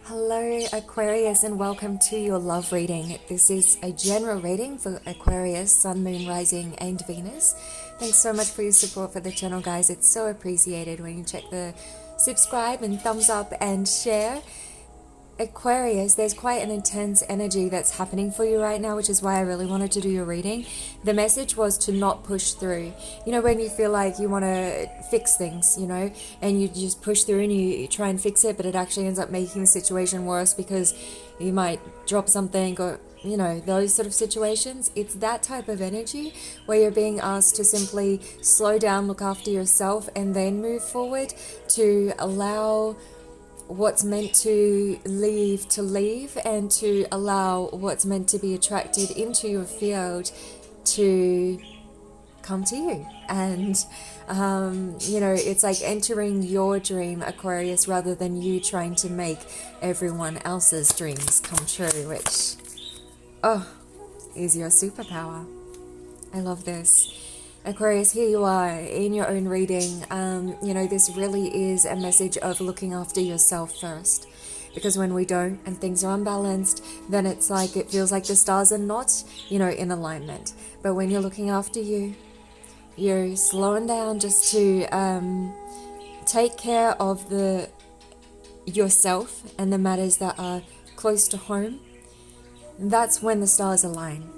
Hello, Aquarius, and welcome to your love reading. This is a general reading for Aquarius, Sun, Moon, Rising, and Venus. Thanks so much for your support for the channel, guys. It's so appreciated when you check the subscribe and thumbs up and share. Aquarius, there's quite an intense energy that's happening for you right now, which is why I really wanted to do your reading. The message was to not push through. You know, when you feel like you want to fix things, and you just push through and you try and fix it, but it actually ends up making the situation worse because you might drop something or, those sort of situations. It's that type of energy where you're being asked to simply slow down, look after yourself, and then move forward, to allow what's meant to leave and to allow what's meant to be attracted into your field to come to you. And it's like entering your dream, Aquarius, rather than you trying to make everyone else's dreams come true, which is your superpower. I love this. Aquarius, here you are in your own reading. This really is a message of looking after yourself first. Because when we don't and things are unbalanced, then it feels like the stars are not, in alignment. But when you're looking after you, you're slowing down just to take care of yourself and the matters that are close to home. That's when the stars align.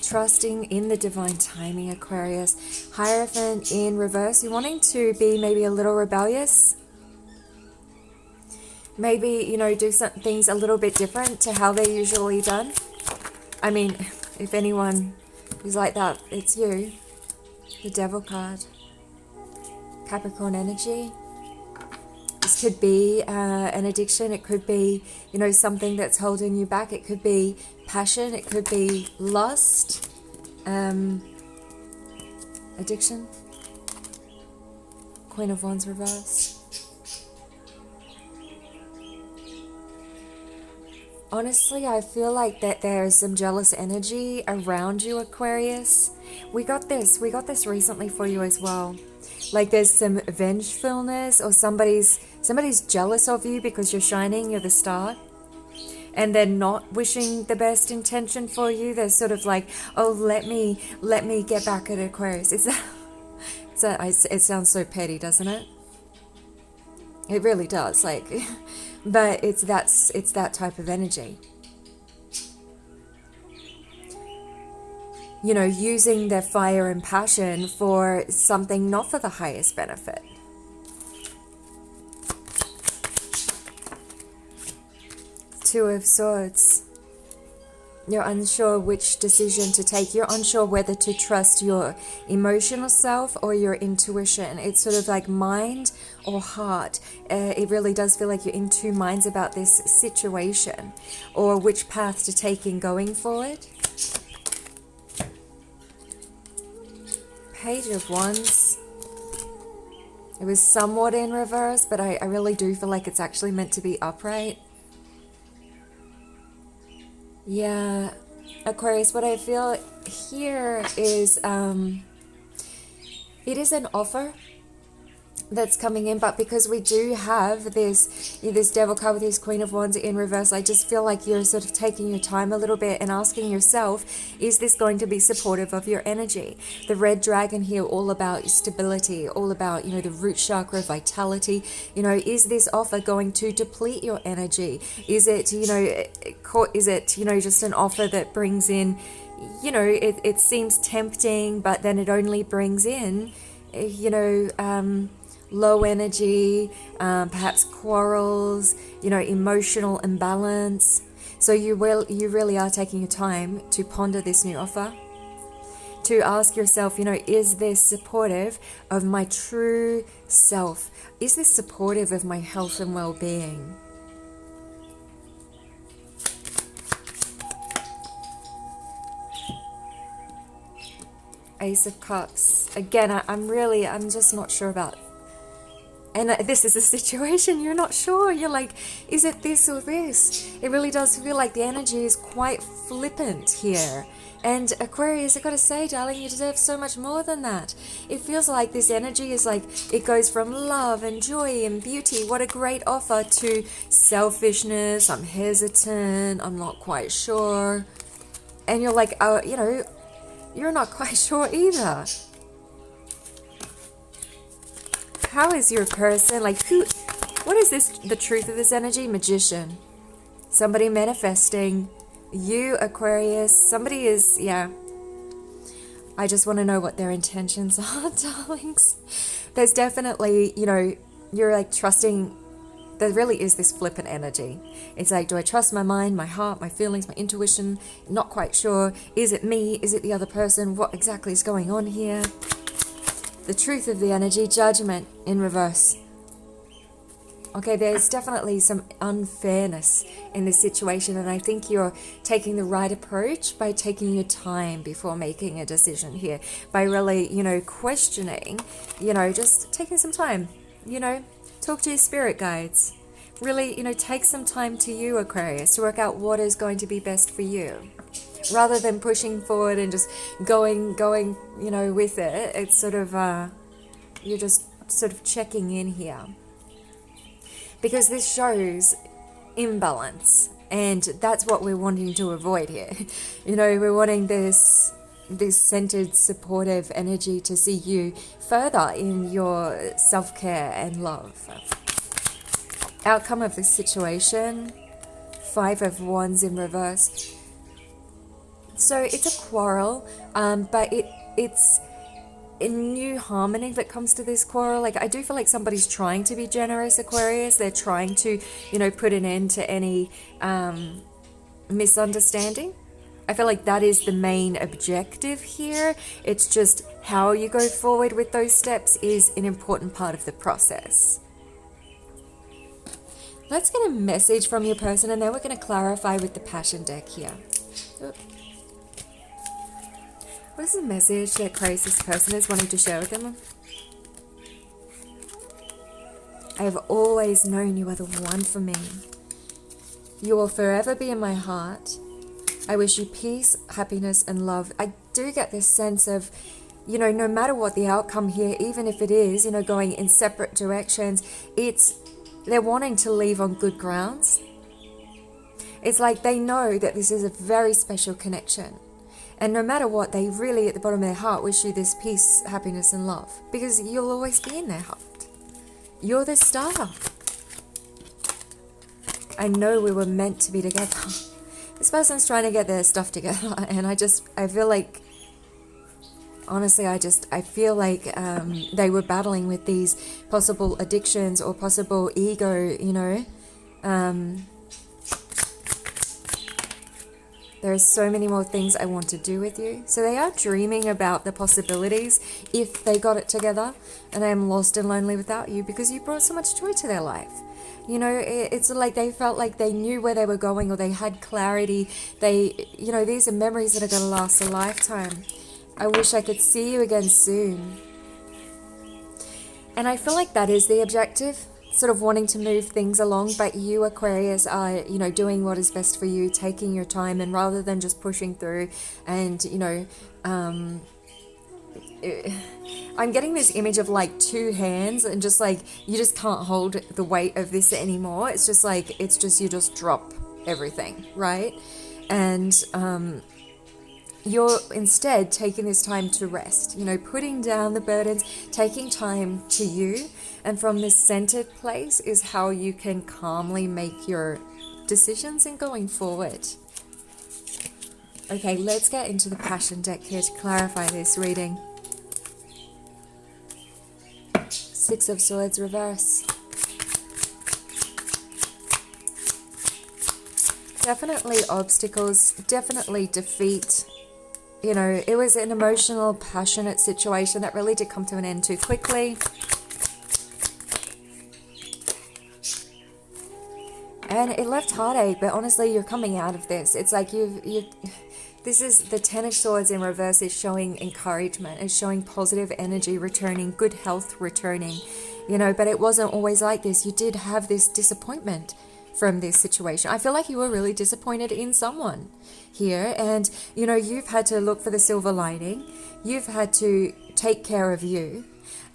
Trusting in the divine timing, Aquarius. Hierophant in reverse. You're wanting to be maybe a little rebellious. Maybe, do some things a little bit different to how they're usually done. I mean, if anyone is like that, it's you. The Devil card. Capricorn energy. This could be an addiction. It could be, something that's holding you back. It could be passion. It could be lust. Addiction. Queen of Wands reverse. Honestly, I feel like that there's some jealous energy around you, Aquarius. We got this recently for you as well. Like there's some vengefulness, or somebody's jealous of you because you're shining, you're the star, and they're not wishing the best intention for you. They're sort of like, oh, let me get back at Aquarius. It sounds so petty, doesn't it? It really does. But it's that type of energy. Using their fire and passion for something not for the highest benefit. Two of Swords. You're unsure which decision to take. You're unsure whether to trust your emotional self or your intuition. It's sort of like mind or heart. It really does feel like you're in two minds about this situation, or which path to take in going forward. Page of Wands. It was somewhat in reverse, but I really do feel like it's actually meant to be upright. Yeah, Aquarius, what I feel here is it is an offer that's coming in, but because we do have this Devil card with this Queen of Wands in reverse, I just feel like you're sort of taking your time a little bit and asking yourself, is this going to be supportive of your energy? The red dragon here, all about stability, all about, the root chakra, vitality. Is this offer going to deplete your energy? Is it, just an offer that brings in, it seems tempting, but then it only brings in, low energy, perhaps quarrels, emotional imbalance. So you really are taking your time to ponder this new offer, to ask yourself, is this supportive of my true self? Is this supportive of my health and well-being? Ace of Cups. Again, I'm just not sure about. And this is a situation you're not sure. You're like, is it this or this? It really does feel like the energy is quite flippant here. And Aquarius, I gotta say, darling, you deserve so much more than that. It feels like this energy is like, it goes from love and joy and beauty. What a great offer, to selfishness. I'm hesitant. I'm not quite sure. And you're like, you're not quite sure either. How is your person? Like, what is this, the truth of this energy? Magician. Somebody manifesting. You, Aquarius, somebody is, I just want to know what their intentions are, darlings. There's definitely, you're like trusting, there really is this flippant energy. It's like, do I trust my mind, my heart, my feelings, my intuition? Not quite sure. Is it me? Is it the other person? What exactly is going on here? The truth of the energy, Judgment in reverse. Okay, there's definitely some unfairness in this situation, and I think you're taking the right approach by taking your time before making a decision here, by really, questioning, just taking some time, talk to your spirit guides. Really, take some time to you, Aquarius, to work out what is going to be best for you. Rather than pushing forward and just going, with it, it's sort of, you're just sort of checking in here. Because this shows imbalance, and that's what we're wanting to avoid here. We're wanting this centered, supportive energy to see you further in your self-care and love. Outcome of this situation, 5 of Wands in reverse. So it's a quarrel, but it's a new harmony that comes to this quarrel. Like, I do feel like somebody's trying to be generous, Aquarius. They're trying to, put an end to any misunderstanding. I feel like that is the main objective here. It's just how you go forward with those steps is an important part of the process. Let's get a message from your person, and then we're going to clarify with the Passion deck here. What is the message that this person is wanting to share with them? I have always known you are the one for me. You will forever be in my heart. I wish you peace, happiness, and love. I do get this sense of, no matter what the outcome here, even if it is, going in separate directions, they're wanting to leave on good grounds. It's like they know that this is a very special connection. And no matter what, they really, at the bottom of their heart, wish you this peace, happiness, and love. Because you'll always be in their heart. You're the star. I know we were meant to be together. This person's trying to get their stuff together. And I feel like, honestly, I feel like they were battling with these possible addictions or possible ego, There are so many more things I want to do with you. So they are dreaming about the possibilities if they got it together. And I am lost and lonely without you because you brought so much joy to their life. It's like they felt like they knew where they were going, or they had clarity. These are memories that are going to last a lifetime. I wish I could see you again soon. And I feel like that is the objective. Sort of wanting to move things along, but you, Aquarius, are, doing what is best for you, taking your time, and rather than just pushing through and, I'm getting this image of like 2 hands and just like, you just can't hold the weight of this anymore. It's just like, you just drop everything, right? And, you're instead taking this time to rest, putting down the burdens, taking time to you. And from this centered place is how you can calmly make your decisions and going forward. Okay, let's get into the Passion deck here to clarify this reading. 6 of Swords reverse. Definitely obstacles, definitely defeat. It was an emotional, passionate situation that really did come to an end too quickly. And it left heartache, but honestly, you're coming out of this. It's like this is the 10 of Swords in reverse is showing encouragement. It's showing positive energy returning, good health returning, but it wasn't always like this. You did have this disappointment, from this situation. I feel like you were really disappointed in someone here, and you know, you've had to look for the silver lining. You've had to take care of you,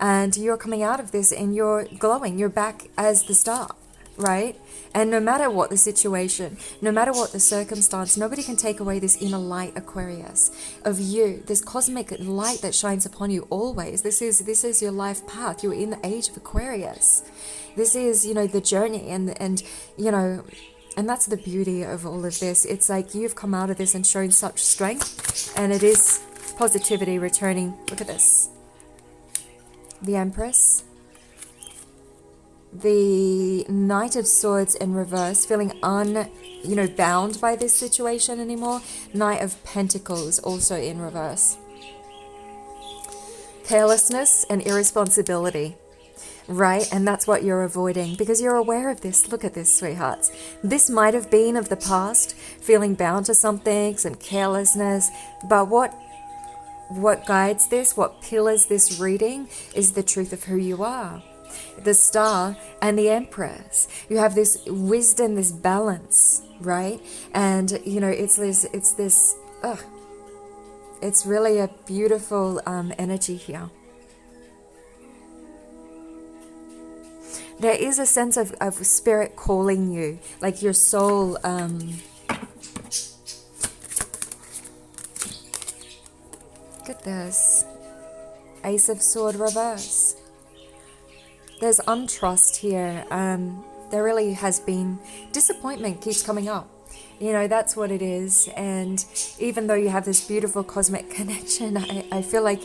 and you're coming out of this and you're glowing. You're back as the star, right? And no matter what the situation, no matter what the circumstance, nobody can take away this inner light, Aquarius, of you, this cosmic light that shines upon you always. This is your life path. You're in the age of Aquarius. This is, you know, the journey, and you know, and that's the beauty of all of this. It's like you've come out of this and shown such strength, and it is positivity returning. Look at this. The Empress. The Knight of Swords in reverse, feeling bound by this situation anymore. Knight of Pentacles also in reverse. Carelessness and irresponsibility, right? And that's what you're avoiding because you're aware of this. Look at this, sweethearts. This might have been of the past, feeling bound to some things and carelessness, but what guides this, what pillars this reading is the truth of who you are. The Star and the Empress. You have this wisdom, this balance, right? And you know, it's really a beautiful energy here. There is a sense of spirit calling you, like your soul. Look at this. Ace of Sword reverse. There's untrust here. There really has been disappointment keeps coming up. You know, that's what it is. And even though you have this beautiful cosmic connection, I feel like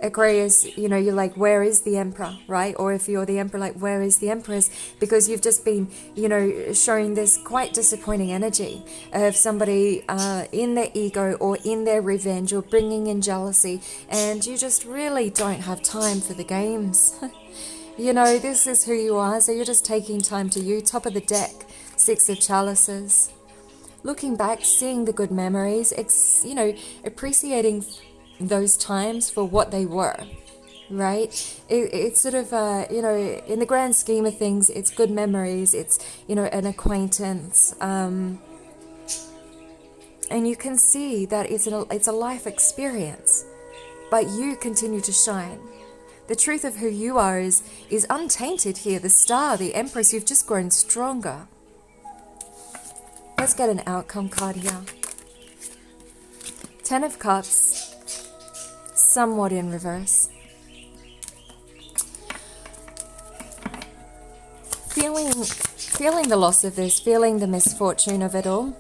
Aquarius, you know, you're like, where is the Emperor, right? Or if you're the Emperor, like, where is the Empress? Because you've just been, you know, showing this quite disappointing energy of somebody in their ego or in their revenge or bringing in jealousy. And you just really don't have time for the games. You know, this is who you are, so you're just taking time to you. Top of the deck, Six of Chalices. Looking back, seeing the good memories, you know, appreciating those times for what they were, right? It's sort of, you know, in the grand scheme of things, it's good memories, it's, you know, an acquaintance. And you can see that it's a life experience, but you continue to shine. The truth of who you are is untainted here. The Star, the Empress, you've just grown stronger. Let's get an outcome card here. Ten of Cups, somewhat in reverse. Feeling the loss of this, feeling the misfortune of it all.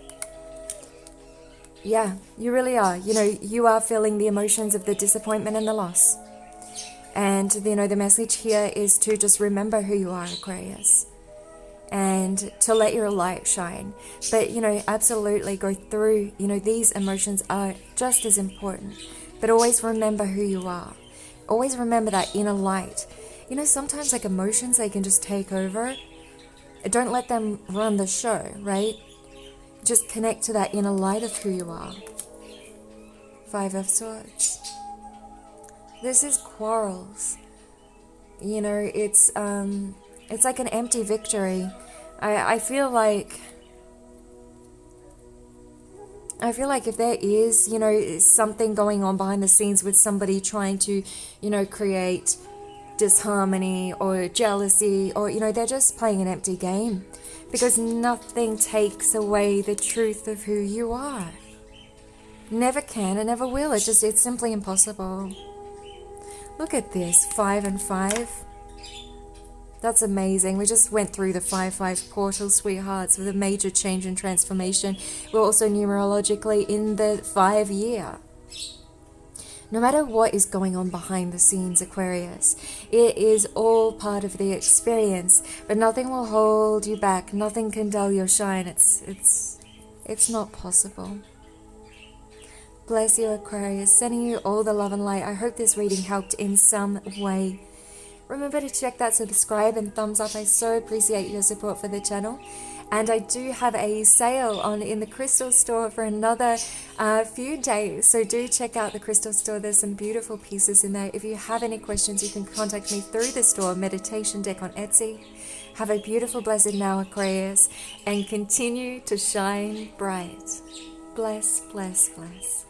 Yeah, you really are. You know, you are feeling the emotions of the disappointment and the loss. And, you know, the message here is to just remember who you are, Aquarius. And to let your light shine. But, you know, absolutely go through, you know, these emotions are just as important. But always remember who you are. Always remember that inner light. You know, sometimes like emotions, they can just take over. Don't let them run the show, right? Just connect to that inner light of who you are. Five of Swords. This is quarrels. You know, it's like an empty victory. I feel like if there is, you know, something going on behind the scenes with somebody trying to, you know, create disharmony or jealousy, or, you know, they're just playing an empty game, because nothing takes away the truth of who you are. Never can and never will. It's simply impossible. Look at this, 5 and 5. That's amazing. We just went through the 5-5 portal, sweethearts, with a major change and transformation. We're also numerologically in the 5 year. No matter what is going on behind the scenes, Aquarius, it is all part of the experience, but nothing will hold you back. Nothing can dull your shine. It's not possible. Bless you, Aquarius. Sending you all the love and light. I hope this reading helped in some way. Remember to check that subscribe and thumbs up. I so appreciate your support for the channel. And I do have a sale on in the crystal store for another few days. So do check out the crystal store. There's some beautiful pieces in there. If you have any questions, you can contact me through the store, Meditation Deck on Etsy. Have a beautiful, blessed now, Aquarius, and continue to shine bright. Bless, bless, bless.